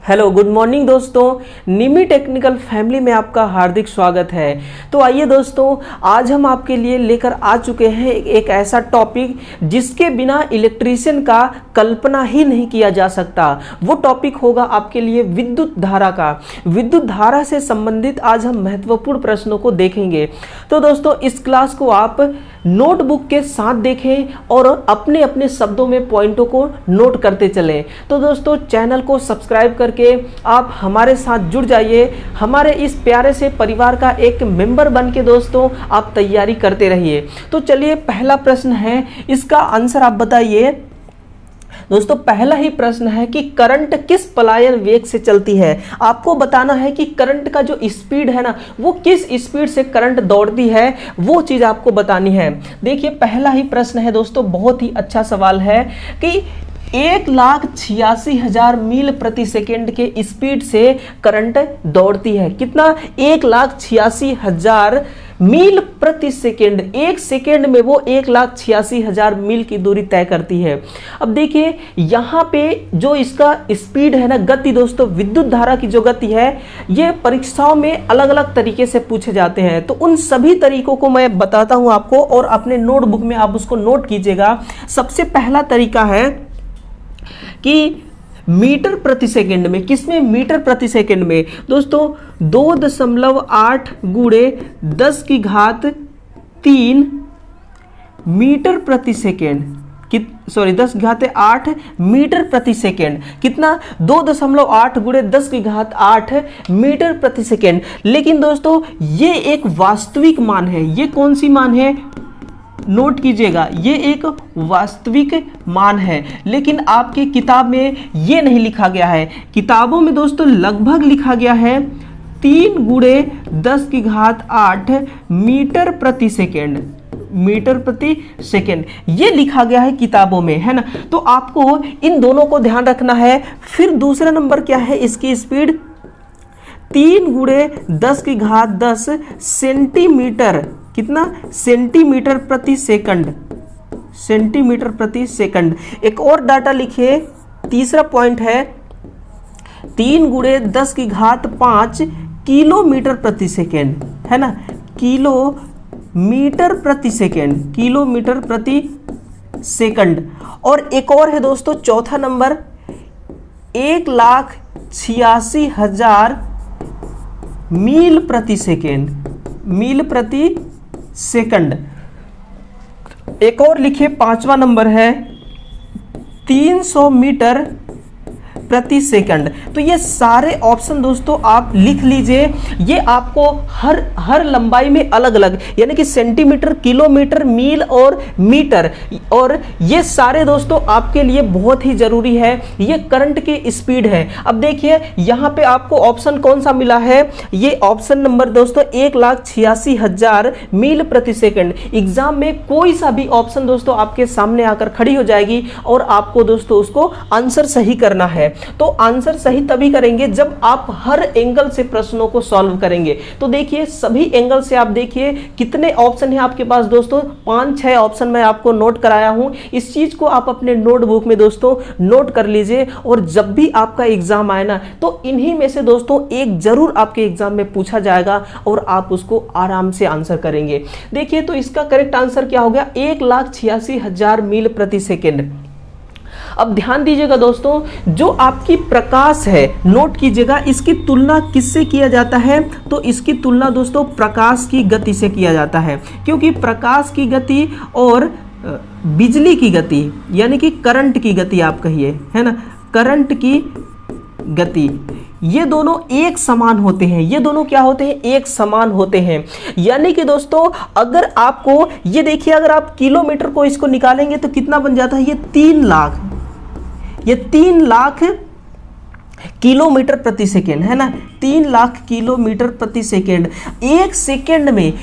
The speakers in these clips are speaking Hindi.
हेलो गुड मॉर्निंग दोस्तों, निमी टेक्निकल फैमिली में आपका हार्दिक स्वागत है। तो आइए दोस्तों, आज हम आपके लिए लेकर आ चुके हैं एक ऐसा टॉपिक जिसके बिना इलेक्ट्रीशियन का कल्पना ही नहीं किया जा सकता। वो टॉपिक होगा आपके लिए विद्युत धारा का। विद्युत धारा से संबंधित आज हम महत्वपूर्ण प्रश्नों को देखेंगे। तो दोस्तों, इस क्लास को आप नोटबुक के साथ देखें और अपने अपने शब्दों में पॉइंटों को नोट करते चलें। तो दोस्तों, चैनल को सब्सक्राइब करके आप हमारे साथ जुड़ जाइए। हमारे इस प्यारे से परिवार का एक मेंबर बन के दोस्तों आप तैयारी करते रहिए। तो चलिए, पहला प्रश्न है, इसका आंसर आप बताइए। दोस्तों, पहला ही प्रश्न है कि करंट किस पलायन वेग से चलती है। आपको बताना है कि करंट का जो स्पीड है ना, वो किस स्पीड से करंट दौड़ती है, वो चीज आपको बतानी है। देखिए, पहला ही प्रश्न है दोस्तों, बहुत ही अच्छा सवाल है कि 1,86,000 मील प्रति सेकेंड के स्पीड से करंट दौड़ती है। कितना? 1,86,000 मील प्रति सेकेंड। एक सेकेंड में वो 1,86,000 मील की दूरी तय करती है। अब देखिए, यहाँ पे जो इसका स्पीड है ना, गति दोस्तों, विद्युत धारा की जो गति है, ये परीक्षाओं में अलग अलग तरीके से पूछे जाते हैं। तो उन सभी तरीकों को मैं बताता हूं आपको और अपने नोटबुक में आप उसको नोट कीजिएगा। सबसे पहला तरीका है कि मीटर प्रति सेकंड में। किसमें? मीटर प्रति सेकंड में। दोस्तों, 2.8 गुणे 10 की घात 3 मीटर प्रति सेकंड। 10 की घात 8 मीटर प्रति सेकंड। कितना? 2.8 गुणे 10 की घात 8 मीटर प्रति सेकंड। लेकिन दोस्तों, ये एक वास्तविक मान है। ये कौन सी मान है? नोट कीजिएगा, ये एक वास्तविक मान है, लेकिन आपकी किताब में ये नहीं लिखा गया है। किताबों में दोस्तों लगभग लिखा गया है 3 गुणे 10 की घात 8 मीटर प्रति सेकेंड। मीटर प्रति सेकेंड ये लिखा गया है किताबों में, है ना। तो आपको इन दोनों को ध्यान रखना है। फिर दूसरा नंबर क्या है? इसकी स्पीड 3 गुणे 10 की घात 10 सेंटीमीटर। कितना? सेंटीमीटर प्रति सेकंड। सेंटीमीटर प्रति सेकंड। एक और डाटा लिखिए, तीसरा पॉइंट है 3 गुणे 10 की घात 5 किलोमीटर प्रति सेकंड, है ना। किलोमीटर प्रति सेकंड। किलोमीटर प्रति सेकंड। और एक और है दोस्तों, चौथा नंबर 1,86,000 मील प्रति सेकंड। मील प्रति सेकंड। एक और लिखिए, पांचवा नंबर है 300 मीटर प्रति सेकंड। तो ये सारे ऑप्शन दोस्तों आप लिख लीजिए। ये आपको हर लंबाई में अलग अलग, यानी कि सेंटीमीटर, किलोमीटर, मील और मीटर, और ये सारे दोस्तों आपके लिए बहुत ही जरूरी है। ये करंट की स्पीड है। अब देखिए, यहाँ पे आपको ऑप्शन कौन सा मिला है? ये ऑप्शन नंबर दोस्तों 1,86,000 मील प्रति सेकंड। एग्जाम में कोई सा भी ऑप्शन दोस्तों आपके सामने आकर खड़ी हो जाएगी और आपको दोस्तों उसको आंसर सही करना है। तो आंसर सही तभी करेंगे जब आप हर एंगल से प्रश्नों को सॉल्व करेंगे। तो देखिए, सभी एंगल से आप देखिए कितने ऑप्शन है आपके पास दोस्तों। 5-6 ऑप्शन मैं आपको नोट कराया हूं। इस चीज को आप अपने नोटबुक में दोस्तों नोट कर लीजिए, और जब भी आपका एग्जाम आए ना, तो इन्हीं में से दोस्तों एक जरूर आपके एग्जाम में पूछा जाएगा और आप उसको आराम से आंसर करेंगे। देखिए, तो इसका करेक्ट आंसर क्या हो गया? 1,86,000 मील प्रति सेकेंड। अब ध्यान दीजिएगा दोस्तों, जो आपकी प्रकाश है, नोट कीजिएगा, इसकी तुलना किससे किया जाता है? तो इसकी तुलना दोस्तों प्रकाश की गति से किया जाता है, क्योंकि प्रकाश की गति और बिजली की गति, यानी कि करंट की गति आप कहिए, है ना, करंट की गति, ये दोनों एक समान होते हैं। ये दोनों क्या होते हैं? एक समान होते हैं। यानी कि दोस्तों, अगर आपको ये देखिए, अगर आप किलोमीटर को इसको निकालेंगे तो कितना बन जाता है? ये 3 लाख। ये 3 लाख किलोमीटर प्रति सेकेंड, है ना। 3 लाख किलोमीटर प्रति सेकेंड। एक सेकेंड में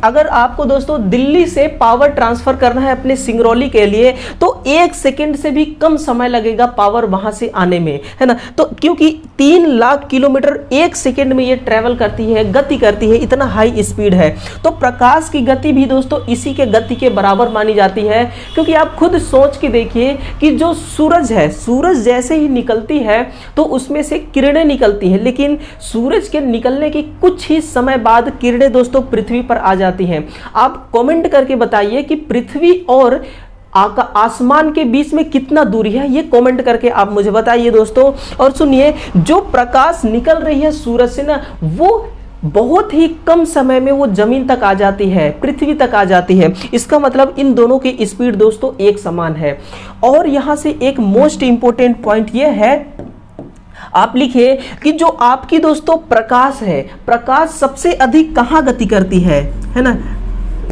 अगर आपको दोस्तों दिल्ली से पावर ट्रांसफर करना है अपने सिंगरौली के लिए, तो 1 सेकेंड से भी कम समय लगेगा पावर वहां से आने में, है ना। तो क्योंकि 3 लाख किलोमीटर 1 सेकेंड में ये ट्रेवल करती है, गति करती है, इतना हाई स्पीड है। तो प्रकाश की गति भी दोस्तों इसी के गति के बराबर मानी जाती है। क्योंकि आप खुद सोच के देखिए कि जो सूरज है, सूरज जैसे ही निकलती है तो उसमें से किरणें निकलती हैं, लेकिन सूरज के निकलने के कुछ ही समय बाद किरणें दोस्तों पृथ्वी पर आ जाती हैं। आप कमेंट करके बताइए कि पृथ्वी और आसमान के बीच में कितना दूरी है, ये कमेंट करके आप मुझे बताइए दोस्तों। और सुनिए, जो प्रकाश निकल रही है सूरज से ना, वो बहुत ही कम समय में वो जमीन तक आ जाती है, पृथ्वी तक आ जाती है। इसका मतलब इन दोनों की स्पीड दोस्तों एक समान है। और यहां से एक मोस्ट इंपोर्टेंट पॉइंट ये है, आप लिखिए कि जो आपकी दोस्तों प्रकाश है, प्रकाश सबसे अधिक कहां गति करती है ना।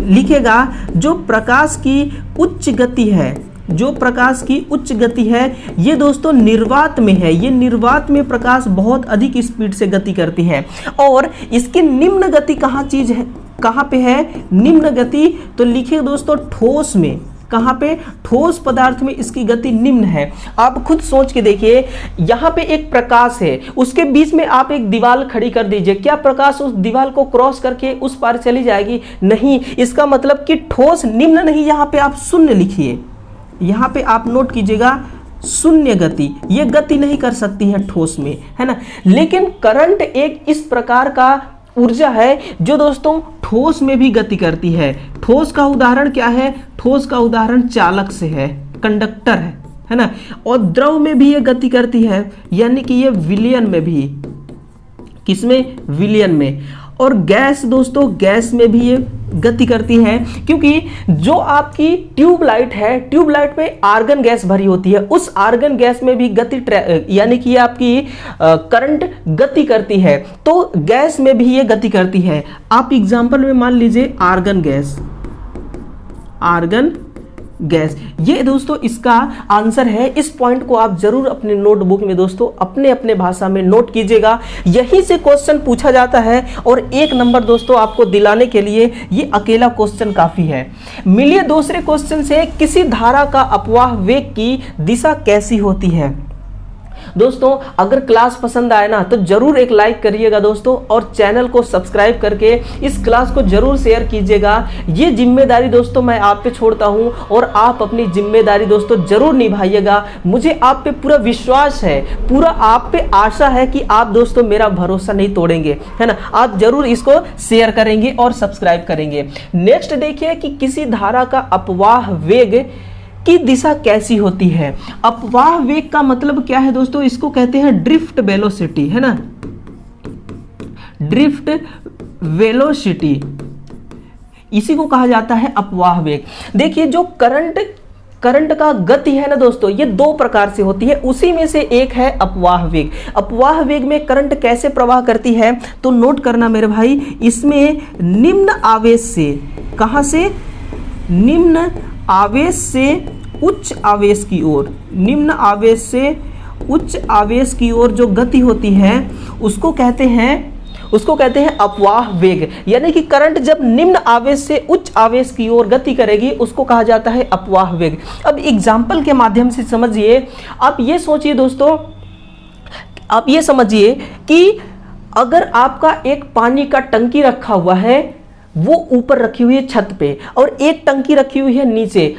लिखेगा जो प्रकाश की उच्च गति है, जो प्रकाश की उच्च गति है, ये दोस्तों निर्वात में है। ये निर्वात में प्रकाश बहुत अधिक स्पीड से गति करती है। और इसकी निम्न गति कहाँ पे है निम्न गति, तो लिखिए दोस्तों ठोस में। कहाँ पे? ठोस पदार्थ में इसकी गति निम्न है। आप खुद सोच के देखिए, यहाँ पे एक प्रकाश है, उसके बीच में आप एक दीवार खड़ी कर दीजिए, क्या प्रकाश उस दीवार को क्रॉस करके उस पार चली जाएगी? नहीं। इसका मतलब कि ठोस निम्न नहीं, यहाँ पे आप शून्य लिखिए, यहाँ पे आप नोट कीजिएगा शून्य गति, ये गति नहीं कर सकती है ठोस में, है ना। लेकिन करंट एक इस प्रकार का ऊर्जा है जो दोस्तों ठोस में भी गति करती है। ठोस का उदाहरण क्या है? ठोस का उदाहरण चालक से है, कंडक्टर है ना। और द्रव में भी ये गति करती है, यानी कि ये विलयन में भी, किसमें? विलयन में। और गैस दोस्तों, गैस में भी ये गति करती है, क्योंकि जो आपकी ट्यूबलाइट है, ट्यूबलाइट में आर्गन गैस भरी होती है, उस आर्गन गैस में भी गति यानी कि आपकी करंट गति करती है। तो गैस में भी ये गति करती है। आप एग्जांपल में मान लीजिए आर्गन गैस, आर्गन गैस, ये दोस्तों इसका आंसर है। इस पॉइंट को आप जरूर अपने नोटबुक में दोस्तों अपने अपने भाषा में नोट कीजिएगा, यहीं से क्वेश्चन पूछा जाता है। और 1 नंबर दोस्तों आपको दिलाने के लिए ये अकेला क्वेश्चन काफी है। मिलिए दूसरे क्वेश्चन से, किसी धारा का अपवाह वेग की दिशा कैसी होती है? दोस्तों अगर क्लास पसंद आए ना तो जरूर एक लाइक करिएगा दोस्तों, और चैनल को सब्सक्राइब करके इस क्लास को जरूर शेयर कीजिएगा। ये जिम्मेदारी दोस्तों मैं आप पे छोड़ता हूं, और आप अपनी जिम्मेदारी दोस्तों जरूर निभाइएगा। मुझे आप पे पूरा विश्वास है, पूरा आप पे आशा है कि आप दोस्तों मेरा भरोसा नहीं तोड़ेंगे, है ना। आप जरूर इसको शेयर करेंगे और सब्सक्राइब करेंगे। नेक्स्ट देखिए कि किसी धारा का अपवाह वेग की दिशा कैसी होती है। अपवाह वेग का मतलब क्या है दोस्तों? इसको कहते हैं ड्रिफ्ट वेलोसिटी, है ना, ड्रिफ्ट वेलोसिटी, इसी को कहा जाता है अपवाह वेग। देखिए जो करंट का गति है ना दोस्तों, ये 2 प्रकार से होती है, उसी में से एक है अपवाह वेग। अपवाह वेग में करंट कैसे प्रवाह करती है तो नोट करना मेरे भाई, इसमें निम्न आवेश से, कहां से? निम्न आवेश से उच्च आवेश की ओर, निम्न आवेश से उच्च आवेश की ओर जो गति होती है उसको कहते हैं अपवाह वेग। यानी कि करंट जब निम्न आवेश से उच्च आवेश की ओर गति करेगी उसको कहा जाता है अपवाह वेग। अब एग्जाम्पल के माध्यम से समझिए। आप ये सोचिए दोस्तों, आप ये समझिए कि अगर आपका एक पानी का टंकी रखा हुआ है, वो ऊपर रखी हुई है छत पे, और एक टंकी रखी हुई है नीचे।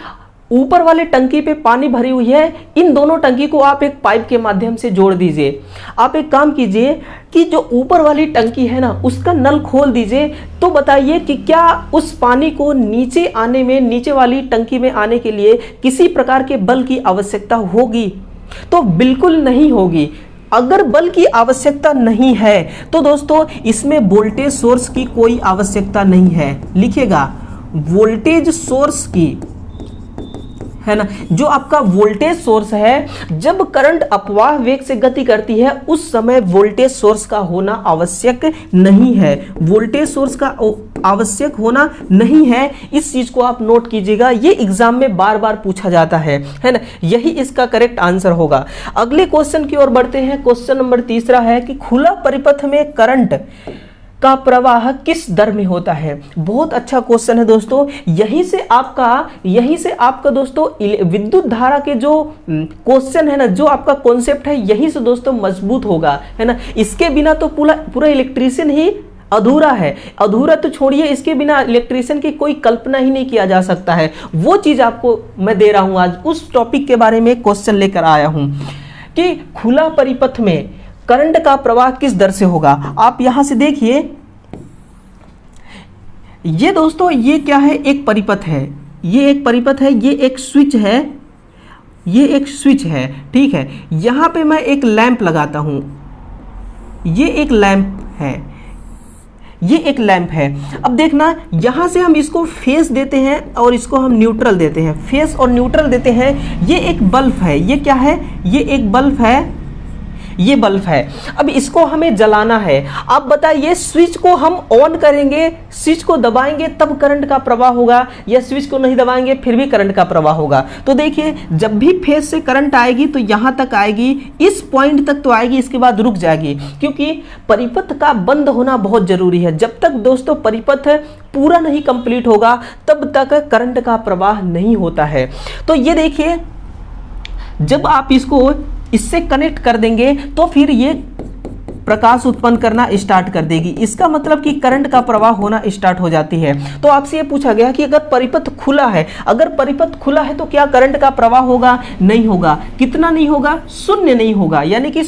ऊपर वाले टंकी पे पानी भरी हुई है, इन दोनों टंकी को आप एक पाइप के माध्यम से जोड़ दीजिए। आप एक काम कीजिए कि जो ऊपर वाली टंकी है ना, उसका नल खोल दीजिए। तो बताइए कि क्या उस पानी को नीचे आने में, नीचे वाली टंकी में आने के लिए किसी प्रकार के बल की आवश्यकता होगी? तो बिल्कुल नहीं होगी। अगर बल की आवश्यकता नहीं है तो दोस्तों इसमें वोल्टेज सोर्स की कोई आवश्यकता नहीं है। लिखिएगा वोल्टेज सोर्स की, है ना। जो आपका वोल्टेज सोर्स है, जब करंट अपवाह वेग से गति करती है उस समय वोल्टेज सोर्स का होना आवश्यक नहीं है। वोल्टेज सोर्स का आवश्यक होना नहीं है। इस चीज को आप नोट कीजिएगा, ये एग्जाम में बार बार पूछा जाता है ना। यही इसका करेक्ट आंसर होगा। अगले क्वेश्चन की ओर बढ़ते हैं। क्वेश्चन नंबर तीसरा है कि खुला परिपथ में करंट का प्रवाह किस दर में होता है। बहुत अच्छा क्वेश्चन है दोस्तों। यहीं से आपका दोस्तों विद्युत धारा के जो क्वेश्चन है ना, जो आपका कॉन्सेप्ट है, यहीं से दोस्तों मजबूत होगा, है ना। इसके बिना तो पूरा इलेक्ट्रीशियन ही अधूरा है। अधूरा तो छोड़िए, इसके बिना इलेक्ट्रीशियन की कोई कल्पना ही नहीं किया जा सकता है। वो चीज आपको मैं दे रहा हूं आज, उस टॉपिक के बारे में क्वेश्चन लेकर आया हूं कि खुला परिपथ में करंट का प्रवाह किस दर से होगा। आप यहां से देखिए, ये दोस्तों ये क्या है, एक परिपथ है, ये एक परिपथ है, ये एक स्विच है, ये एक स्विच है, ठीक है। यहां पे मैं एक लैंप लगाता हूं, ये एक लैंप है, ये एक लैंप है। अब देखना, यहां से हम इसको फेस देते हैं और इसको हम न्यूट्रल देते हैं, फेस और न्यूट्रल देते हैं। ये एक बल्ब है, ये क्या है, ये एक बल्ब है, ये बल्ब है। अब इसको हमें जलाना है। अब बताइए, स्विच को हम ऑन करेंगे, स्विच को दबाएंगे तब करंट का प्रवाह होगा, या स्विच को नहीं दबाएंगे फिर भी करंट का प्रवाह होगा। तो देखिए, जब भी फेस से करंट आएगी तो यहां तक आएगी, इस पॉइंट तक तो आएगी, इसके बाद रुक जाएगी, क्योंकि परिपथ का बंद होना बहुत जरूरी है। जब तक दोस्तों परिपथ पूरा नहीं कंप्लीट होगा तब तक करंट का प्रवाह नहीं होता है। तो ये देखिए, जब आप इसको इससे कनेक्ट कर देंगे तो फिर ये प्रकाश उत्पन्न करना स्टार्ट कर देगी। इसका मतलब कि करंट का प्रवाह होना स्टार्ट हो जाती है। तो आपसे ये पूछा गया कि अगर परिपथ खुला है, अगर परिपथ खुला है तो क्या करंट का प्रवाह होगा? नहीं होगा। कितना नहीं होगा? शून्य नहीं होगा, यानी कि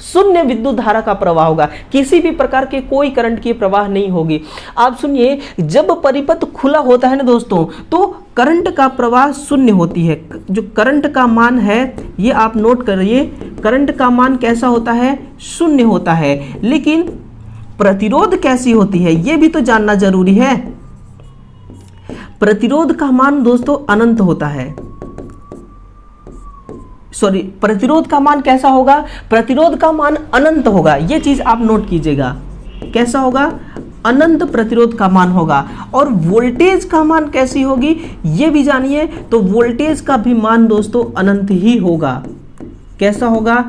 शून्य विद्युत धारा का प्रवाह होगा, किसी भी प्रकार के कोई करंट की प्रवाह नहीं होगी। आप सुनिए, जब परिपथ खुला होता है ना दोस्तों, तो करंट का प्रवाह शून्य होती है। जो करंट का मान है ये आप नोट करिए, करंट का मान कैसा होता है? शून्य होता है। लेकिन प्रतिरोध कैसी होती है ये भी तो जानना जरूरी है। प्रतिरोध का मान दोस्तों अनंत होता है। प्रतिरोध का मान कैसा होगा? प्रतिरोध का मान अनंत होगा। यह चीज आप नोट कीजिएगा। कैसा होगा? अनंत प्रतिरोध का मान होगा। और वोल्टेज का मान कैसी होगी ये भी जानिए, तो वोल्टेज का भी मान दोस्तों अनंत ही होगा। कैसा होगा?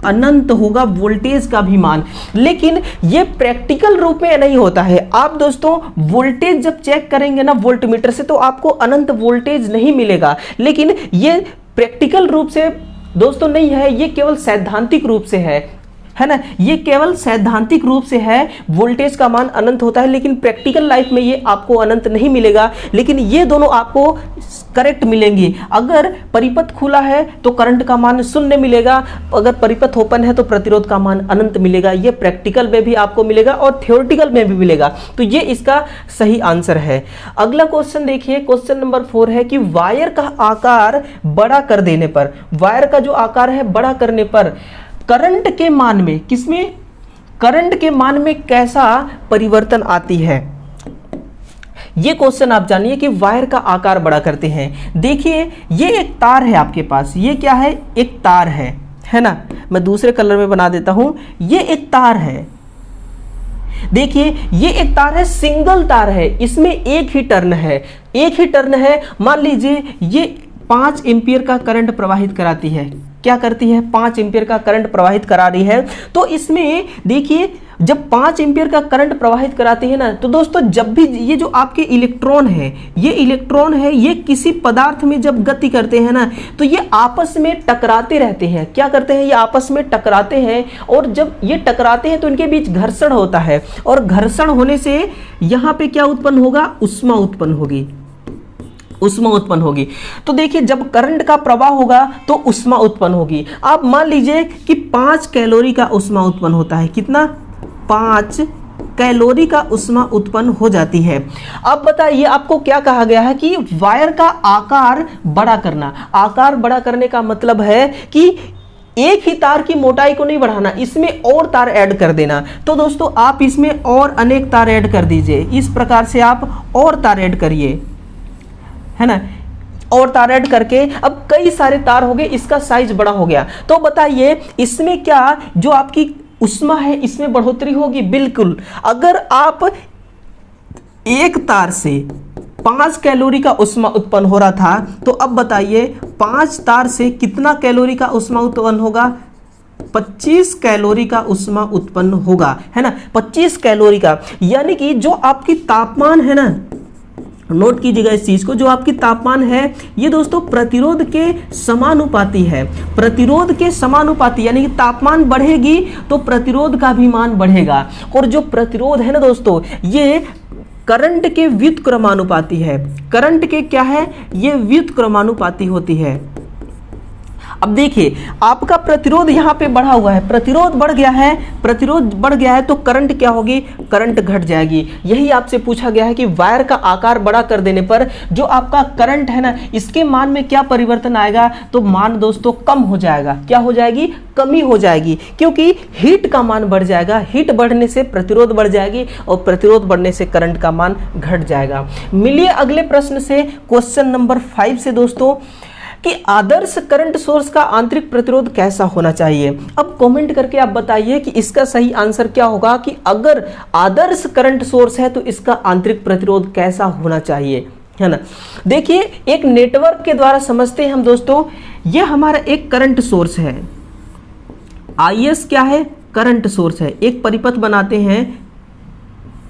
अनंत होगा वोल्टेज का भी मान। लेकिन ये प्रैक्टिकल रूप में नहीं होता है। आप दोस्तों वोल्टेज जब चेक करेंगे ना वोल्टमीटर से, तो आपको अनंत वोल्टेज नहीं मिलेगा। लेकिन ये प्रैक्टिकल रूप से दोस्तों नहीं है, ये केवल सैद्धांतिक रूप से है ना। ये केवल सैद्धांतिक रूप से है, वोल्टेज का मान अनंत होता है, लेकिन प्रैक्टिकल लाइफ में ये आपको अनंत नहीं मिलेगा। लेकिन ये दोनों आपको करेक्ट मिलेंगी। अगर परिपथ खुला है तो करंट का मान शून्य मिलेगा, अगर परिपथ ओपन है तो प्रतिरोध का मान अनंत मिलेगा। ये प्रैक्टिकल में भी आपको मिलेगा और थ्योरेटिकल में भी मिलेगा। तो ये इसका सही आंसर है। अगला क्वेश्चन देखिए, क्वेश्चन नंबर 4 है कि वायर का आकार बड़ा कर देने पर, वायर का जो आकार है बड़ा करने पर करंट के मान में, किसमें? करंट के मान में कैसा परिवर्तन आती है? ये क्वेश्चन आप जानिए कि वायर का आकार बड़ा करते हैं। देखिए, ये एक तार है आपके पास, ये क्या है? एक तार है ना। मैं दूसरे कलर में बना देता हूं। ये एक तार है, देखिए ये एक तार है, सिंगल तार है, इसमें एक ही टर्न है। मान लीजिए ये 5 एम्पियर का करंट प्रवाहित कराती है। क्या करती है? 5 एम्पियर का करंट प्रवाहित करा रही है। तो इसमें देखिए, जब 5 एम्पियर का करंट प्रवाहित कराती है ना, तो दोस्तों जब भी ये जो आपके इलेक्ट्रॉन है, ये किसी पदार्थ में जब गति करते हैं ना, तो ये आपस में टकराते रहते हैं। क्या करते हैं? ये आपस में टकराते हैं, और जब ये टकराते हैं तो इनके बीच घर्षण होता है, और घर्षण होने से यहाँ पे क्या उत्पन्न होगा? ऊष्मा उत्पन्न होगी। तो देखिए, जब करंट का प्रवाह होगा तो ऊष्मा उत्पन्न होगी। आप मान लीजिए कि 5 कैलोरी का ऊष्मा उत्पन्न होता है। कितना? 5 कैलोरी का ऊष्मा उत्पन्न हो जाती है। अब बताइए, आपको क्या कहा गया है कि वायर का आकार बड़ा करना। आकार बड़ा करने का मतलब है कि एक ही तार की मोटाई को नहीं बढ़ाना, इसमें और तार ऐड कर देना। तो दोस्तों आप इसमें और अनेक तार ऐड कर दीजिए। इस प्रकार से आप और तार ऐड करिए, है ना। और तार ऐड करके अब कई सारे तार हो गए, इसका साइज बड़ा हो गया। तो बताइए, इसमें क्या जो आपकी ऊष्मा है इसमें बढ़ोतरी होगी? बिल्कुल। अगर आप एक तार से 5 कैलोरी का ऊष्मा उत्पन्न हो रहा था, तो अब बताइए 5 तार से कितना कैलोरी का ऊष्मा उत्पन्न होगा? 25 कैलोरी का ऊष्मा उत्पन्न होगा, है ना, 25 कैलोरी का। यानी कि जो आपकी तापमान है ना, नोट कीजिएगा इस चीज को, जो आपकी तापमान है ये दोस्तों प्रतिरोध के समानुपाती है। प्रतिरोध के समानुपाती यानी कि तापमान बढ़ेगी तो प्रतिरोध का भी मान बढ़ेगा। और जो प्रतिरोध है ना दोस्तों, ये करंट के व्युत्क्रमानुपाती है। करंट के क्या है? ये व्युत्क्रमानुपाती होती है। अब देखिए आपका प्रतिरोध यहाँ पे बढ़ा हुआ है, प्रतिरोध बढ़ गया है, प्रतिरोध बढ़ गया है तो करंट क्या होगी? करंट घट जाएगी। यही आपसे पूछा गया है कि वायर का आकार बड़ा कर देने पर जो आपका करंट है ना, इसके मान में क्या परिवर्तन आएगा? तो मान दोस्तों कम हो जाएगा। क्या हो जाएगी? कमी हो जाएगी, क्योंकि हीट का मान बढ़ जाएगा। हीट बढ़ने से प्रतिरोध बढ़ जाएगी और प्रतिरोध बढ़ने से करंट का मान घट जाएगा। मिलिए अगले प्रश्न से, क्वेश्चन नंबर 5 से दोस्तों, कि आदर्श करंट सोर्स का आंतरिक प्रतिरोध कैसा होना चाहिए। अब कमेंट करके आप बताइए कि इसका सही आंसर क्या होगा, कि अगर आदर्श करंट सोर्स है तो इसका आंतरिक प्रतिरोध कैसा होना चाहिए, है ना। देखिए एक नेटवर्क के द्वारा समझते हैं हम दोस्तों। ये हमारा एक करंट सोर्स है, IS क्या है? करंट सोर्स है। एक परिपथ बनाते हैं,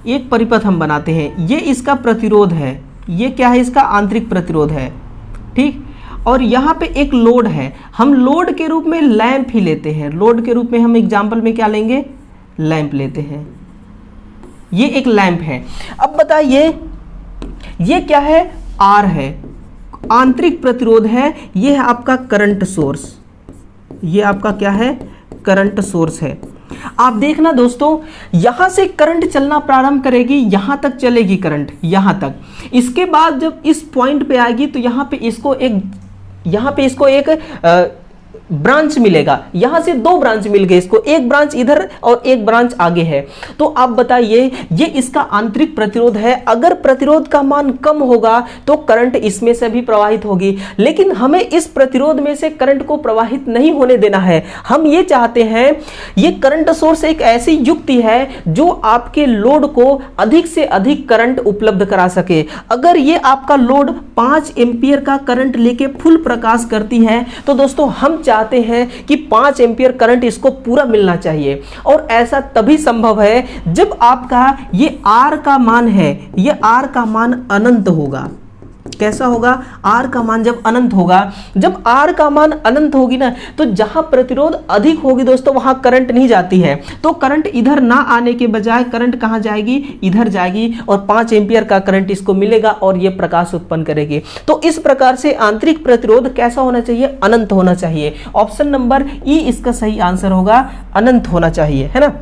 एक परिपथ हम बनाते हैं, ये इसका प्रतिरोध है, ये क्या है? इसका आंतरिक प्रतिरोध है, ठीक। और यहाँ पे एक लोड है, हम लोड के रूप में लैंप ही लेते हैं। लोड के रूप में हम एग्जाम्पल में क्या लेंगे? लैंप लेते हैं। ये एक लैंप है। अब बताइए ये क्या है? R है, आंतरिक प्रतिरोध है। ये है आपका करंट सोर्स, ये आपका क्या है? करंट सोर्स है। आप देखना दोस्तों, यहां से करंट चलना प्रारंभ करेगी, यहां तक चलेगी करंट, यहां तक। इसके बाद जब इस पॉइंट पे आएगी तो यहां पे इसको एक ब्रांच मिलेगा। यहां से 2 ब्रांच मिल गए इसको, एक ब्रांच इधर और एक ब्रांच आगे है। तो आप बताइए ये इसका आंतरिक प्रतिरोध है। अगर प्रतिरोध का मान कम होगा तो करंट इसमें से भी प्रवाहित होगी, लेकिन हमें इस प्रतिरोध में से करंट को प्रवाहित नहीं होने देना है। हम ये चाहते हैं, ये करंट सोर्स एक ऐसी युक्ति है जो आपके लोड को अधिक से अधिक करंट उपलब्ध करा सके। अगर ये आपका लोड 5 एम्पियर का करंट लेके फुल प्रकाश करती है तो दोस्तों हम चाहते हैं कि 5 एम्पियर करंट इसको पूरा मिलना चाहिए। और ऐसा तभी संभव है जब आपका ये R का मान है, ये R का मान अनंत होगा। कैसा होगा? R का मान जब अनंत होगा। जब R का मान अनंत होगी ना, तो जहां प्रतिरोध अधिक होगी दोस्तों वहां करंट नहीं जाती है। तो करंट इधर ना आने के बजाय करंट कहां जाएगी? इधर जाएगी और 5 एम्पियर का करंट इसको मिलेगा और ये प्रकाश उत्पन्न करेगी। तो इस प्रकार से आंतरिक प्रतिरोध कैसा होना चाहिए? अनंत होना चाहिए। ऑप्शन नंबर E इसका सही आंसर होगा, अनंत होना चाहिए, है ना।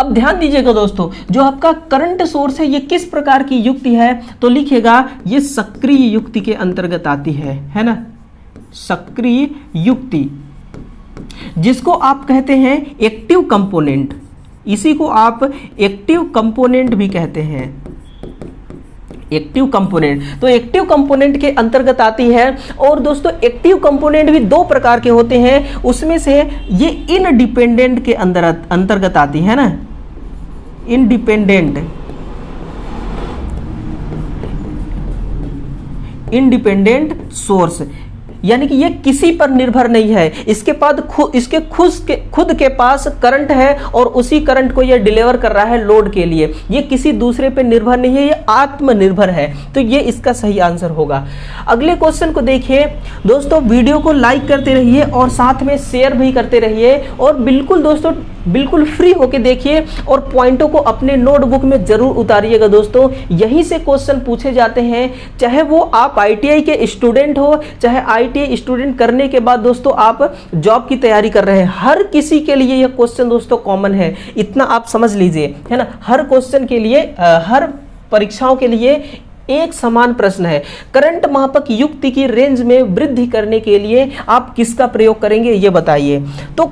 अब ध्यान दीजिएगा दोस्तों, जो आपका करंट सोर्स है ये किस प्रकार की युक्ति है? तो लिखिएगा ये सक्रिय युक्ति के अंतर्गत आती है ना। सक्रिय युक्ति, जिसको आप कहते हैं एक्टिव कंपोनेंट, इसी को आप एक्टिव कंपोनेंट भी कहते हैं। एक्टिव कंपोनेंट, तो एक्टिव कंपोनेंट के अंतर्गत आती है। और दोस्तों एक्टिव कंपोनेंट भी 2 प्रकार के होते हैं, उसमें से ये इनडिपेंडेंट के अंतर्गत आती है ना। इंडिपेंडेंट सोर्स, यानी कि ये किसी पर निर्भर नहीं है। इसके खुद के पास करंट है और उसी करंट को ये डिलीवर कर रहा है लोड के लिए। ये किसी दूसरे पर निर्भर नहीं है, ये आत्मनिर्भर है। तो ये इसका सही आंसर होगा। अगले क्वेश्चन को देखिए दोस्तों, वीडियो को लाइक करते रहिए और साथ में शेयर भी करते रहिए। और बिल्कुल दोस्तों बिल्कुल फ्री होके देखिए और पॉइंटों को अपने नोटबुक में जरूर उतारिएगा दोस्तों। यहीं से क्वेश्चन पूछे जाते हैं, चाहे वो आप ITI के स्टूडेंट हो, चाहे ITI स्टूडेंट करने के बाद दोस्तों आप जॉब की तैयारी कर रहे हैं, हर किसी के लिए यह क्वेश्चन दोस्तों कॉमन है। इतना आप समझ लीजिए, है ना। हर क्वेश्चन के लिए, हर परीक्षाओं के लिए एक समान प्रश्न है। करंट मापक युक्ति की रेंज में वृद्धि करने के लिए आप किसका प्रयोग करेंगे, ये बताइए। तो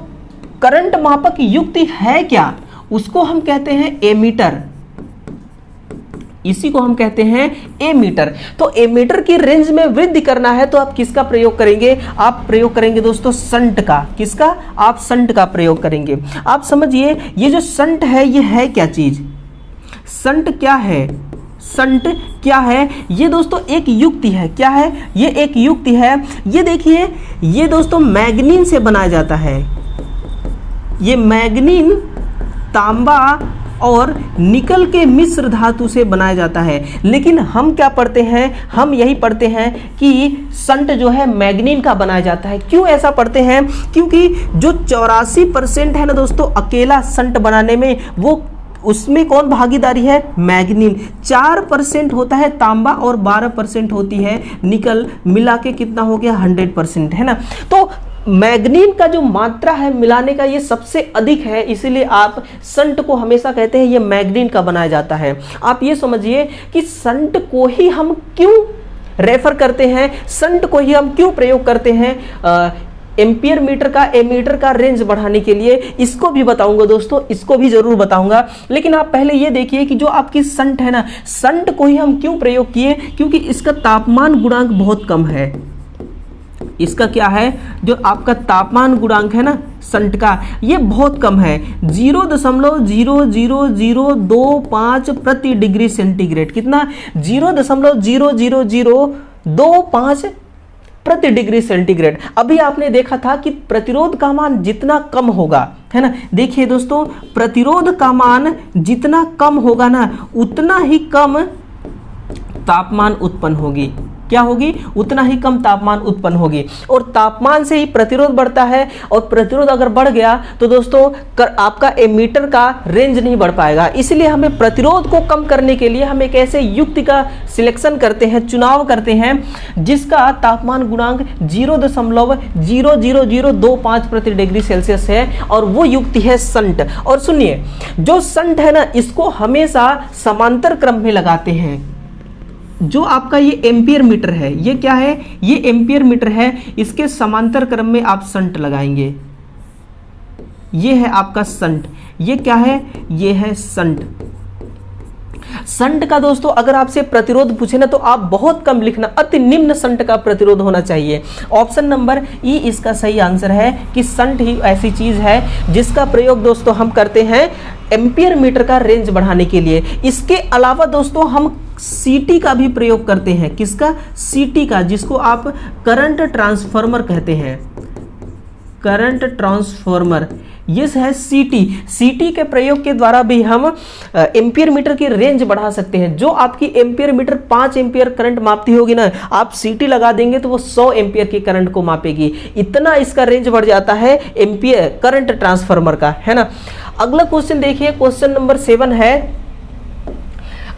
करंट मापक युक्ति है क्या? उसको हम कहते हैं एमीटर, इसी को हम कहते हैं एमीटर। तो एमीटर की रेंज में वृद्धि करना है तो आप किसका प्रयोग करेंगे? आप प्रयोग करेंगे दोस्तों शंट का। किसका? आप शंट का प्रयोग करेंगे। आप समझिए ये जो शंट है ये है क्या चीज? शंट क्या है? संट क्या है? ये दोस्तों एक युक्ति है। क्या है? ये एक युक्ति है। ये देखिए, ये दोस्तों मैग्नीन से बनाया जाता है। ये मैग्नीन तांबा और निकल के मिश्र धातु से बनाया जाता है। लेकिन हम क्या पढ़ते हैं? हम यही पढ़ते हैं कि संट जो है मैग्नीन का बनाया जाता है। क्यों ऐसा पढ़ते हैं? क्योंकि जो 84% है ना दोस्तों अकेला संट बनाने में, वो उसमें कौन भागीदारी है? मैग्नीन। 4% होता है तांबा और 12% होती है निकल, मिला के कितना हो गया? 100%, है ना। तो मैग्नीन का जो मात्रा है मिलाने का ये सबसे अधिक है, इसीलिए आप संट को हमेशा कहते हैं ये मैग्नीन का बनाया जाता है। आप ये समझिए कि संट को ही हम क्यों रेफर करते हैं, संट को ही हम क्यों प्रयोग करते हैं एम्पियर मीटर का, एमीटर का रेंज बढ़ाने के लिए। इसको भी बताऊंगा दोस्तों, इसको भी जरूर बताऊंगा। लेकिन आप पहले ये देखिए कि जो आपकी संट है ना, संट को ही हम क्यों प्रयोग किए? क्योंकि इसका तापमान गुणांक बहुत कम है। इसका क्या है? जो आपका तापमान गुणांक है ना संट का, ये बहुत कम है, 0.00025 प्रति डिग्री सेंटीग्रेड। कितना? 0.00025 प्रति डिग्री सेंटीग्रेड। अभी आपने देखा था कि प्रतिरोध का मान जितना कम होगा, है ना, देखिए दोस्तों, प्रतिरोध का मान जितना कम होगा ना, उतना ही कम तापमान उत्पन्न होगी। क्या होगी? उतना ही कम तापमान उत्पन्न होगी। और तापमान से ही प्रतिरोध बढ़ता है, और प्रतिरोध अगर बढ़ गया तो दोस्तों आपका एमीटर का रेंज नहीं बढ़ पाएगा। इसलिए हमें प्रतिरोध को कम करने के लिए हम एक ऐसे युक्ति का सिलेक्शन करते हैं, चुनाव करते हैं, जिसका तापमान गुणांक 0.00025 प्रति डिग्री सेल्सियस है, और वो युक्ति है संट। और सुनिए, जो संट है ना, इसको हमेशा समांतर क्रम में लगाते हैं। जो आपका ये एम्पियर मीटर है, ये क्या है? ये एम्पियर मीटर है, इसके समांतर क्रम में आप संट लगाएंगे। ये है आपका संट। ये क्या है? ये है संट। संट का दोस्तों अगर आपसे प्रतिरोध पूछे ना, तो आप बहुत कम लिखना, अति निम्न संट का प्रतिरोध होना चाहिए। ऑप्शन नंबर ई इसका सही आंसर है कि संट ही ऐसी चीज है जिसका प्रयोग दोस्तों हम करते हैं एम्पियर मीटर का रेंज बढ़ाने के लिए। इसके अलावा दोस्तों हम सीटी का भी प्रयोग करते हैं। किसका? सीटी का, जिसको आप करंट ट्रांसफार्मर कहते हैं। करंट ट्रांसफार्मर, ये है सीटी। सीटी के प्रयोग के द्वारा भी हम एम्पियर मीटर की रेंज बढ़ा सकते हैं। जो आपकी एम्पियर मीटर 5 एम्पियर करंट मापती होगी ना, आप सीटी लगा देंगे तो वो 100 एम्पियर के करंट को मापेगी। इतना इसका रेंज बढ़ जाता है एम्पियर करंट ट्रांसफार्मर का, है ना। अगला क्वेश्चन देखिए, क्वेश्चन नंबर 7 है,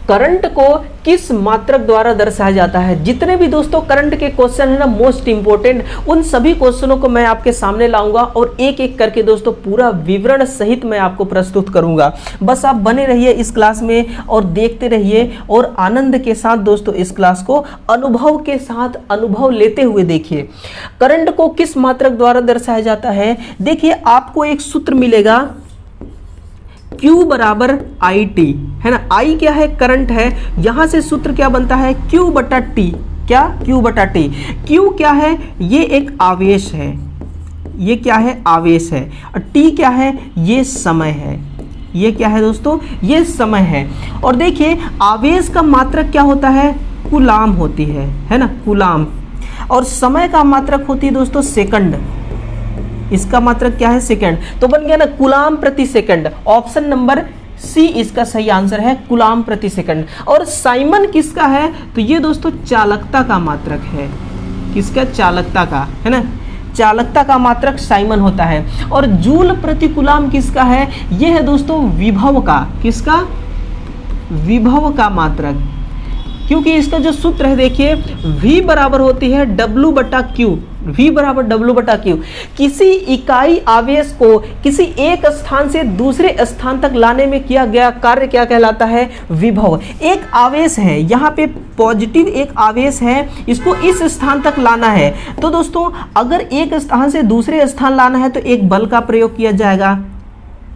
करंट को किस मात्रक द्वारा दर्शाया जाता है? जितने भी दोस्तों करंट के क्वेश्चन है ना, मोस्ट इंपोर्टेंट, उन सभी क्वेश्चनों को मैं आपके सामने लाऊंगा और एक एक करके दोस्तों पूरा विवरण सहित मैं आपको प्रस्तुत करूंगा। बस आप बने रहिए इस क्लास में और देखते रहिए, और आनंद के साथ दोस्तों इस क्लास को अनुभव के साथ अनुभव लेते हुए देखिए। करंट को किस मात्रक द्वारा दर्शाया जाता है? देखिए, आपको एक सूत्र मिलेगा, Q बराबर IT, है ना। I क्या है? करंट है। यहां से सूत्र क्या बनता है? Q बटा T। क्या? Q बटा T। Q क्या है? ये एक आवेश है। ये क्या है? आवेश है। और T क्या है? ये समय है। ये क्या है दोस्तों? ये समय है। और देखिए, आवेश का मात्रक क्या होता है? कूलाम होती है ना, कूलाम। और समय का मात्रक होती है दोस्तों सेकंड। इसका मात्रक क्या है? सेकंड। तो बन गया ना कूलाम प्रति सेकंड। ऑप्शन नंबर सी इसका सही आंसर है, कूलाम प्रति सेकंड। और साइमन किसका है? तो ये दोस्तों चालकता का मात्रक है। किसका? चालकता का, है ना। चालकता का मात्रक साइमन होता है। और जूल प्रति कूलाम किसका है? ये है दोस्तों विभव का। किसका? विभव का मात्रक। क्योंकि इसका जो सूत्र है देखिए, V बराबर होती है W बटा Q। V बराबर W बटा Q। किसी इकाई आवेश को किसी एक स्थान से दूसरे स्थान तक लाने में किया गया कार्य क्या कहलाता है? विभव। एक आवेश है, यहाँ पे पॉजिटिव एक आवेश है, इसको इस स्थान तक लाना है। तो दोस्तों अगर एक स्थान से दूसरे स्थान लाना है तो एक बल का प्रयोग किया जाएगा।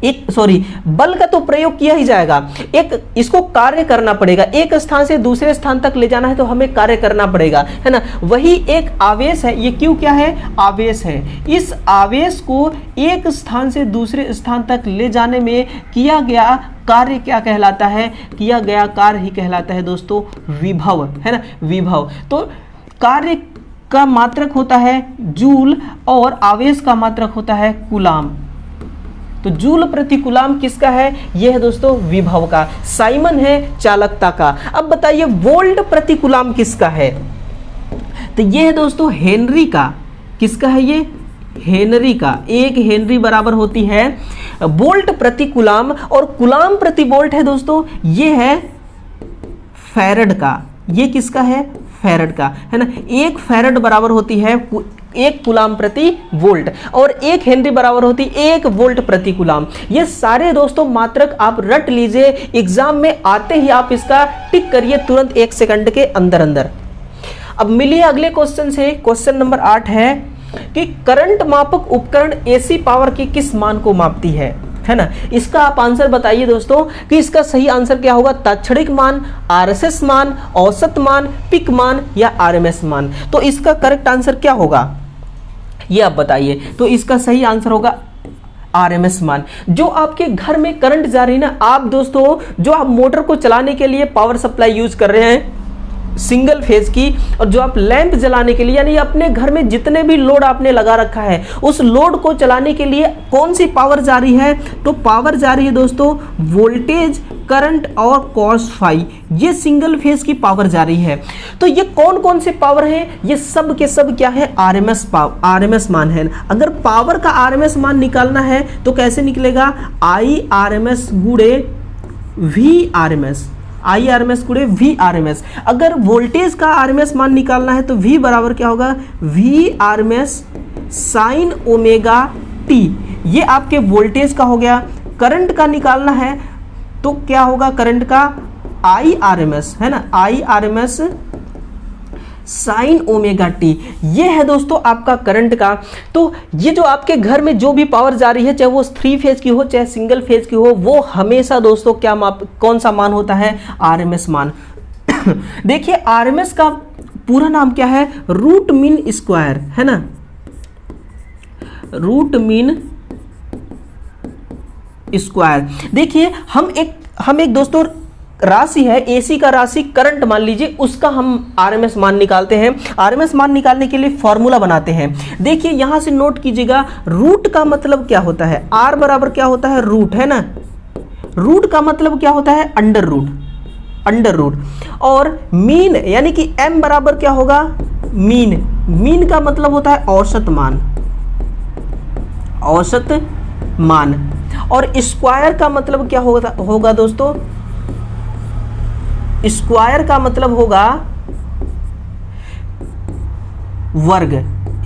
बल का तो प्रयोग किया ही जाएगा, एक इसको कार्य करना पड़ेगा, एक स्थान से दूसरे स्थान तक ले जाना है तो हमें कार्य करना पड़ेगा, है ना। वही एक आवेश है, ये क्यों क्या है, आवेश है। इस आवेश को एक स्थान से दूसरे स्थान तक ले जाने में किया गया कार्य क्या कहलाता है, किया गया कार्य ही कहलाता है दोस्तों विभव, है ना, विभव। तो कार्य का मात्रक होता है जूल और आवेश का मात्रक होता है कूलाम। तो जूल प्रति कूलाम किसका है, यह है दोस्तों विभव का। साइमन है चालकता का। अब बताइए वोल्ट प्रति कूलाम किसका है, तो यह है दोस्तों हेनरी का। किसका है ये, हेनरी का। एक हेनरी बराबर होती है वोल्ट प्रति कूलाम, और कूलाम प्रति वोल्ट है दोस्तों ये है फैरड का। ये किसका है, फैरड का, है ना। एक फैरड बराबर होती है एक कूलाम प्रति वोल्ट, और एक हेनरी बराबर होती है एक वोल्ट प्रति कूलाम। ये सारे दोस्तों मात्रक आप रट लीजिए, एग्जाम में आते ही आप इसका टिक करिए तुरंत 1 सेकंड के अंदर अंदर। अब मिलिए अगले क्वेश्चन से। क्वेश्चन नंबर 8 है कि करंट मापक उपकरण एसी पावर की किस मान को मापती है ना। इसका आप आंसर बताइए दोस्तों कि इसका सही आंसर क्या होगा, तात्क्षणिक मान, आरएसएस मान, औसत मान, पिक मान या आरएमएस मान। तो इसका करेक्ट आंसर क्या होगा ये आप बताइए। तो इसका सही आंसर होगा आरएमएस मान। जो आपके घर में करंट जा रही है ना, आप दोस्तों जो आप मोटर को चलाने के लिए पावर सप्लाई यूज कर रहे हैं सिंगल फेज की, और जो आप लैंप जलाने के लिए, यानी अपने घर में जितने भी लोड आपने लगा रखा है उस लोड को चलाने के लिए कौन सी पावर जा रही है, तो पावर जा रही है दोस्तों वोल्टेज, करंट और कॉस फाई। ये सिंगल फेज की पावर जा रही है। तो ये कौन कौन से पावर है, ये सब के सब क्या है, आरएमएस आरएमएस मान है। अगर पावर का आरएमएस मान निकालना है तो कैसे निकलेगा, आई आरएमएस गुणे वी आरएमएस, आई आरएमएस गुणे वी आरएमएस। अगर वोल्टेज का आरएमएस मान निकालना है तो वी बराबर क्या होगा, V RMS sine omega T. ये आपके वोल्टेज का हो गया। करंट का निकालना है तो क्या होगा, करंट का आई आरएमएस, है ना, आई आरएमएस साइन ओमेगा टी। ये है दोस्तों आपका करंट का। तो ये जो आपके घर में जो भी पावर जा रही है, चाहे वो 3 फेज की हो चाहे सिंगल फेज की हो, वो हमेशा दोस्तों क्या कौन सा मान होता है, आरएमएस मान। देखिए आरएमएस का पूरा नाम क्या है, रूट मीन स्क्वायर, है ना, रूट मीन स्क्वायर। देखिए हम एक दोस्तों राशि है, एसी का राशि करंट मान लीजिए, उसका हम आरएमएस मान निकालते हैं। आरएमएस मान निकालने के लिए फॉर्मूला बनाते हैं। देखिए यहां से नोट कीजिएगा, रूट का मतलब क्या होता है, आर बराबर क्या होता है, रूट, है ना। रूट का मतलब क्या होता है, अंडर रूट, अंडर रूट। और मीन यानी कि एम बराबर क्या होगा, मीन। मीन का मतलब होता है औसत मान, औसत मान। और स्क्वायर का मतलब क्या होगा दोस्तों, स्क्वायर का मतलब होगा वर्ग।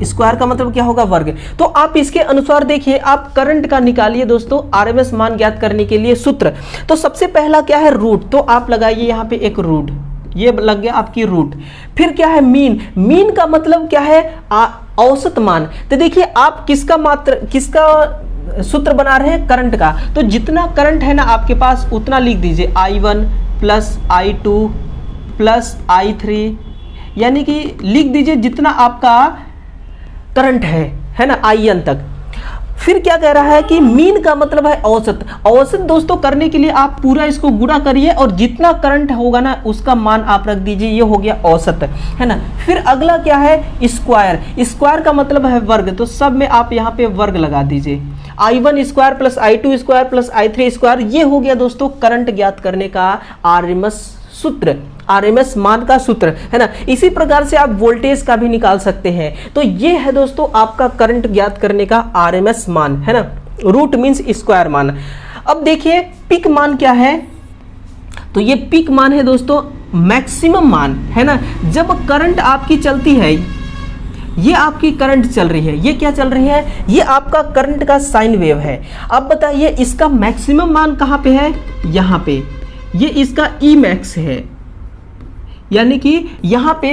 स्क्वायर का मतलब क्या होगा, वर्ग। तो आप इसके अनुसार देखिए, आप करंट का निकालिए दोस्तों आरएमएस मान ज्ञात करने के लिए सूत्र। तो सबसे पहला क्या है, रूट। तो आप लगाइए यहाँ पे एक रूट, ये लग गया आपकी रूट। फिर क्या है, मीन। मीन का मतलब क्या है, औसत मान। तो देखिए आप किसका सूत्र बना रहे हैं, करंट का। तो जितना करंट है ना आपके पास उतना लिख दीजिए, I1 plus I2 plus I3, यानी कि लिख दीजिए जितना आपका करंट है ना, IN तक। फिर क्या कह रहा है कि मीन का मतलब है औसत। औसत दोस्तों करने के लिए आप पूरा इसको गुणा करिए और जितना करंट होगा ना उसका मान आप रख दीजिए, ये हो गया औसत, है ना। फिर अगला क्या है, स्क्वायर। स्क्वायर का मतलब है वर्ग, तो सब में आप यहाँ पे वर्ग लगा दीजिए। I1 square plus I2 square plus I3 square, ये हो गया दोस्तों करंट ज्ञात करने का आरएमएस सूत्र, आरएमएस मान का सूत्र, है ना। इसी प्रकार से आप वोल्टेज का भी निकाल सकते हैं। तो ये है दोस्तों आपका करंट ज्ञात करने का आरएमएस मान, है ना, रूट मीन्स स्क्वायर मान। अब देखिए पिक मान क्या है, तो ये पिक मान है दोस्तों मैक्सिमम मान, है ना। जब करंट आपकी चलती है, ये आपकी करंट चल रही है, ये क्या चल रही है, ये आपका करंट का साइन वेव है। अब बताइए इसका मैक्सिमम मान कहाँ पे है, यहाँ पे, ये इसका ई मैक्स है, यानी कि यहाँ पे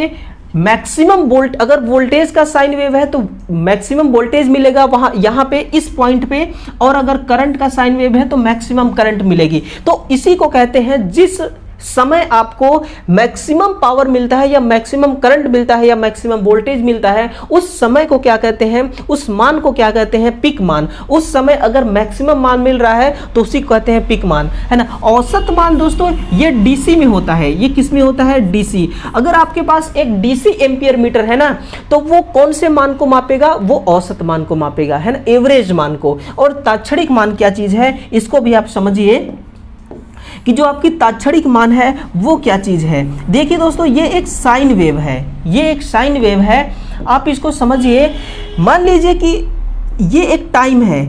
मैक्सिमम वोल्ट, अगर वोल्टेज का साइन वेव है तो मैक्सिमम वोल्टेज मिलेगा वहां यहां पे इस पॉइंट पे, और अगर करंट का साइन वेव है तो मैक्सिमम करंट मिलेगी। तो इसी को कहते हैं, जिस समय आपको मैक्सिमम पावर मिलता है या मैक्सिमम करंट मिलता है या मैक्सिमम वोल्टेज मिलता है, उस समय को क्या कहते हैं, उस मान को क्या कहते हैं, पिक मान। उस समय अगर मैक्सिमम मान मिल रहा है तो उसी को कहते हैं पिक मान, है ना। औसत मान दोस्तों ये डीसी में होता है। ये किस में होता है, डीसी। अगर आपके पास एक डीसी एम्पियर मीटर है ना, तो वो कौन से मान को मापेगा, वो औसत मान को मापेगा, है ना, एवरेज मान को। और तात्क्षणिक मान क्या चीज है, इसको भी आप समझिए कि जो आपकी तात्क्षणिक मान है वो क्या चीज है। देखिए दोस्तों, ये एक साइन वेव है, ये एक साइन वेव है, आप इसको समझिए। मान लीजिए कि ये एक टाइम है,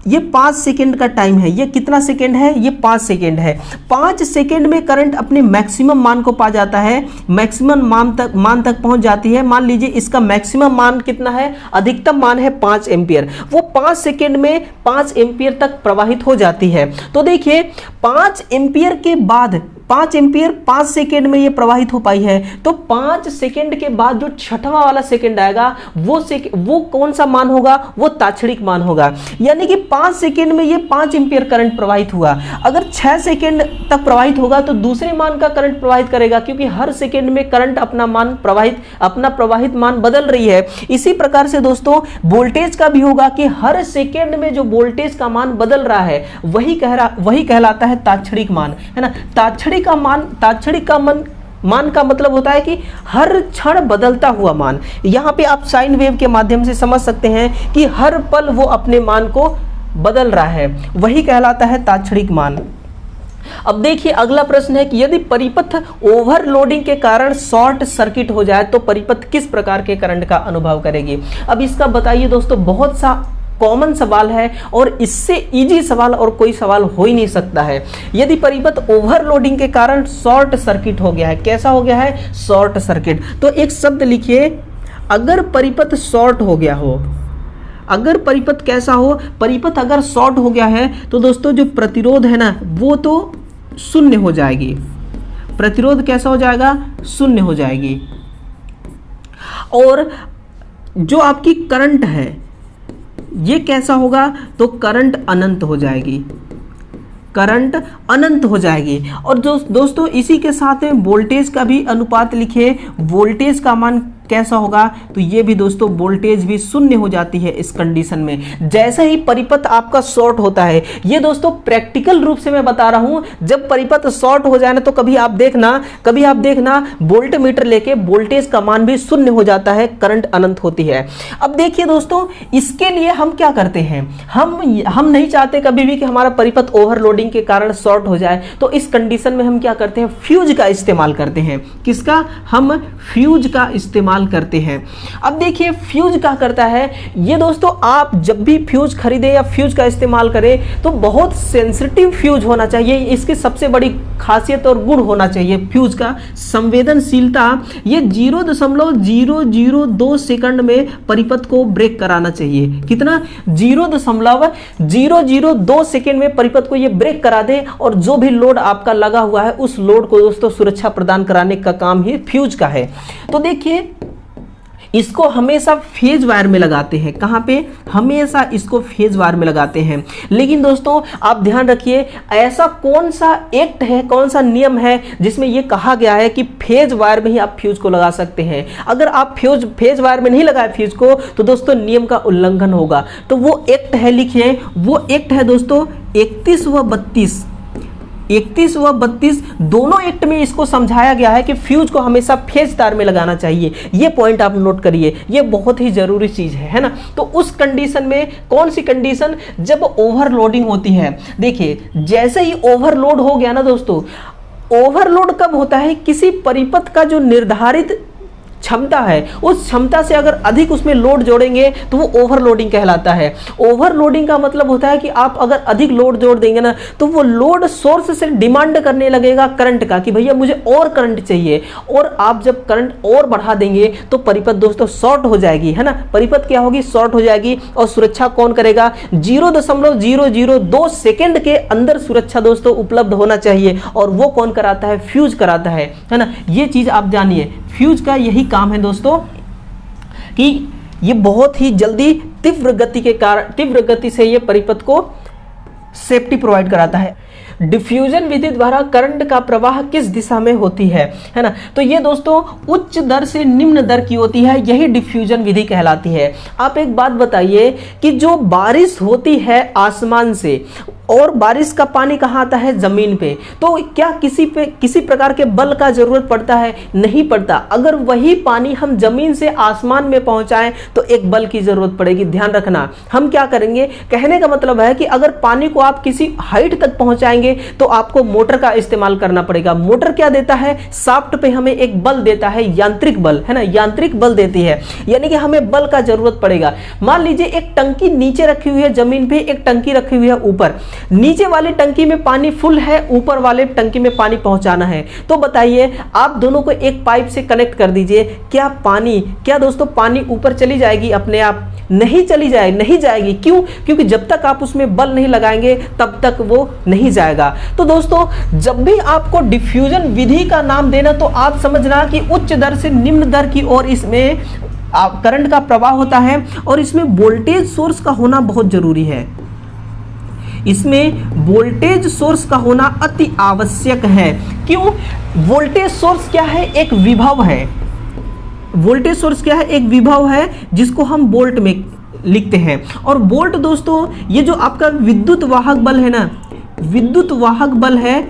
ये 5 सेकेंड का टाइम है। ये कितना सेकेंड है, ये 5 सेकेंड है। 5 सेकेंड में करंट अपने मैक्सिमम मान को पा जाता है, मैक्सिमम मान तक पहुंच जाती है। मान लीजिए इसका मैक्सिमम मान कितना है, अधिकतम मान है 5 एम्पियर। वो 5 सेकेंड में 5 एम्पियर तक प्रवाहित हो जाती है। तो देखिए 5 एम्पियर के बाद 5 एम्पियर 5 सेकेंड में ये प्रवाहित हो पाई है, तो 5 सेकेंड के बाद जो छठवां वाला सेकेंड आएगा वो कौन सा मान होगा, वो तात्क्षणिक मान होगा। यानी कि 5 सेकेंड में ये 5 एम्पियर करंट प्रवाहित हुआ। अगर 6 सेकेंड तक प्रवाहित होगा तो दूसरे मान का करंट प्रवाहित करेगा, क्योंकि हर सेकेंड में करंट अपना प्रवाहित मान बदल रही है। इसी प्रकार से दोस्तों वोल्टेज का भी होगा कि हर सेकेंड में जो वोल्टेज का मान बदल रहा है वही कहलाता है तात्क्षणिक मान, है ना। तात्क्षणिक का मान का मतलब होता है कि हर क्षण बदलता हुआ मान। यहां पे आप साइन वेव के माध्यम से समझ सकते हैं कि हर पल वो अपने मान को बदल रहा है, वही कहलाता है तात्क्षणिक मान। अब देखिए अगला प्रश्न है कि यदि परिपथ ओवरलोडिंग के कारण शॉर्ट सर्किट हो जाए तो परिपथ किस प्रकार के करंट का अनुभव करेगी। अब इसका बताइए दोस्तों, बहुत सा कॉमन सवाल है और इससे इजी सवाल और कोई सवाल हो ही नहीं सकता है। यदि परिपथ ओवरलोडिंग के कारण शॉर्ट सर्किट हो गया है, कैसा हो गया है, शॉर्ट सर्किट। तो एक शब्द लिखिए, अगर परिपथ शॉर्ट हो गया हो, अगर परिपथ कैसा हो, परिपथ अगर शॉर्ट हो गया है तो दोस्तों जो प्रतिरोध है ना वो तो शून्य हो जाएगी। प्रतिरोध कैसा हो जाएगा, शून्य हो जाएगी। और जो आपकी करंट है ये कैसा होगा, तो करंट अनंत हो जाएगी, करंट अनंत हो जाएगी। और दोस्तों इसी के साथ में वोल्टेज का भी अनुपात लिखिए, वोल्टेज का मान कैसा होगा, तो ये भी दोस्तों वोल्टेज भी शून्य हो जाती है इस कंडीशन में, जैसे ही परिपथ आपका शॉर्ट होता है। ये दोस्तों प्रैक्टिकल रूप से मैं बता रहा हूं, जब परिपथ शॉर्ट हो जाए ना तो कभी आप देखना वोल्ट मीटर लेके वोल्टेज का मान भी शून्य हो जाता है, करंट अनंत होती है। अब देखिए दोस्तों, इसके लिए हम क्या करते हैं, हम नहीं चाहते कभी भी कि हमारा परिपथ ओवरलोडिंग के कारण शॉर्ट हो जाए, तो इस कंडीशन में हम क्या करते हैं, फ्यूज का इस्तेमाल करते हैं। किसका, हम फ्यूज का इस्तेमाल करते हैं। अब देखिए फ्यूज क्या करता है, ये दोस्तों आप जब भी फ्यूज खरीदे या फ्यूज का इस्तेमाल करें तो बहुत सेंसिटिव फ्यूज होना चाहिए। इसकी सबसे बड़ी खासियत और गुण होना चाहिए फ्यूज का, संवेदनशीलता। ये 0.002 सेकंड में परिपथ को ब्रेक कराना चाहिए। कितना, 0.002 सेकंड में परिपथ को ये ब्रेक करा दे, और जो भी लोड आपका लगा हुआ है उस लोड को दोस्तों सुरक्षा प्रदान कराने का काम ही फ्यूज का है। तो देखिए इसको हमेशा फेज वायर में लगाते हैं। कहां पे, हमेशा इसको फेज वायर में लगाते हैं। लेकिन दोस्तों आप ध्यान रखिए, ऐसा कौन सा एक्ट है, कौन सा नियम है जिसमें यह कहा गया है कि फेज वायर में ही आप फ्यूज को लगा सकते हैं। अगर आप फेज वायर में नहीं लगाए फ्यूज को तो दोस्तों नियम का उल्लंघन होगा। तो वो एक्ट है, लिखिए, वो एक्ट है दोस्तों 31 व 32। 31 व 32 दोनों एक्ट में इसको समझाया गया है कि फ्यूज को हमेशा फेज तार में लगाना चाहिए। ये पॉइंट आप नोट करिए, ये बहुत ही जरूरी चीज है ना। तो उस कंडीशन में, कौन सी कंडीशन, जब ओवरलोडिंग होती है। देखिए जैसे ही ओवरलोड हो गया ना दोस्तों, ओवरलोड कब होता है, किसी परिपथ का जो निर्धारित क्षमता है उस क्षमता से अगर अधिक उसमें लोड जोड़ेंगे तो वो ओवरलोडिंग कहलाता है। ओवरलोडिंग का मतलब होता है कि आप अगर अधिक लोड जोड़ देंगे ना तो वो लोड सोर्स से डिमांड करने लगेगा करंट का कि भैया मुझे और करंट चाहिए, और आप जब करंट और बढ़ा देंगे तो परिपथ दोस्तों शॉर्ट हो जाएगी, है ना। परिपथ क्या होगी, शॉर्ट हो जाएगी। और सुरक्षा कौन करेगा, 0.002 सेकेंड के अंदर सुरक्षा दोस्तों उपलब्ध होना चाहिए, और वो कौन कराता है, फ्यूज कराता है ना। ये चीज आप जानिए, फ्यूज का यही काम है दोस्तों कि ये बहुत ही जल्दी तीव्र गति से ये परिपथ को सेफ्टी प्रोवाइड कराता है। डिफ्यूजन विधि द्वारा करंट का प्रवाह किस दिशा में होती है ना। तो ये दोस्तों उच्च दर से निम्न दर की होती है, यही डिफ्यूजन विधि कहलाती है। आप एक बात बताइए कि जो बारिश होती है आसमान से और बारिश का पानी कहाँ आता है, जमीन पे, तो क्या किसी प्रकार के बल का जरूरत पड़ता है? नहीं पड़ता। अगर वही पानी हम जमीन से आसमान में पहुंचाएं तो एक बल की जरूरत पड़ेगी। ध्यान रखना, हम क्या करेंगे, कहने का मतलब है कि अगर पानी को आप किसी हाइट तक पहुंचाएंगे तो आपको मोटर का इस्तेमाल करना पड़ेगा। मोटर क्या देता है, शाफ्ट पे हमें एक बल देता है, यांत्रिक बल, है ना, यांत्रिक बल देती है, यानी कि हमें बल का जरूरत पड़ेगा। मान लीजिए एक टंकी नीचे रखी हुई है जमीन पे, एक टंकी रखी हुई है ऊपर, नीचे वाली टंकी में पानी फुल है, ऊपर वाले टंकी में पानी पहुंचाना है। तो बताइए आप दोनों को एक पाइप से कनेक्ट कर दीजिए, क्या दोस्तों पानी ऊपर चली जाएगी अपने आप? नहीं जाएगी। क्यों? क्योंकि जब तक आप उसमें बल नहीं लगाएंगे तब तक वो नहीं जाएगा। तो दोस्तों जब भी आपको डिफ्यूजन विधि का नाम देना तो आप समझना कि उच्च दर से निम्न दर की ओर इसमें करंट का प्रवाह होता है और इसमें वोल्टेज सोर्स का होना बहुत जरूरी है। इसमें वोल्टेज सोर्स का होना अति आवश्यक है। क्यों? वोल्टेज सोर्स क्या है? एक विभव है। वोल्टेज सोर्स क्या है? एक विभव है जिसको हम वोल्ट में लिखते हैं। और वोल्ट दोस्तों ये जो आपका विद्युत वाहक बल है ना, विद्युत वाहक बल है,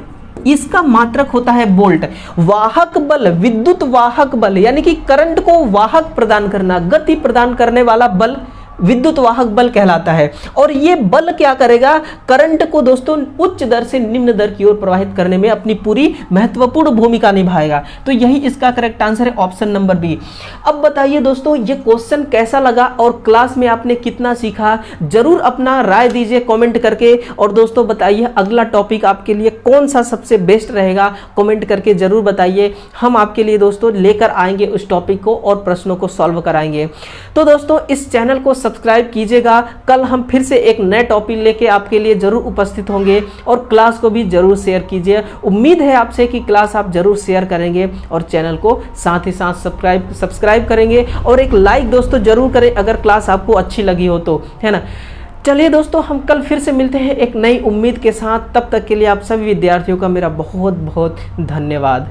इसका मात्रक होता है वोल्ट। वाहक बल, विद्युत वाहक बल यानी कि करंट को वाहक प्रदान करना, गति प्रदान करने वाला बल विद्युत वाहक बल कहलाता है। और ये बल क्या करेगा? करंट को दोस्तों उच्च दर से निम्न दर की ओर प्रवाहित करने में अपनी पूरी महत्वपूर्ण भूमिका निभाएगा। तो यही इसका करेक्ट आंसर है, ऑप्शन नंबर बी। अब बताइए दोस्तों ये क्वेश्चन कैसा लगा और क्लास में आपने कितना सीखा? जरूर अपना राय दीजिए कमेंट करके। और दोस्तों बताइए अगला टॉपिक आपके लिए कौन सा सबसे बेस्ट रहेगा, कमेंट करके जरूर बताइए। हम आपके लिए दोस्तों लेकर आएंगे उस टॉपिक को और प्रश्नों को सॉल्व कराएंगे। तो दोस्तों इस चैनल को सब्सक्राइब कीजिएगा। कल हम फिर से एक नए टॉपिक लेके आपके लिए जरूर उपस्थित होंगे और क्लास को भी जरूर शेयर कीजिए। उम्मीद है आपसे कि क्लास आप जरूर शेयर करेंगे और चैनल को साथ ही साथ सब्सक्राइब करेंगे और एक लाइक दोस्तों जरूर करें अगर क्लास आपको अच्छी लगी हो तो, है ना। चलिए दोस्तों हम कल फिर से मिलते हैं एक नई उम्मीद के साथ। तब तक के लिए आप सभी विद्यार्थियों का मेरा बहुत बहुत धन्यवाद।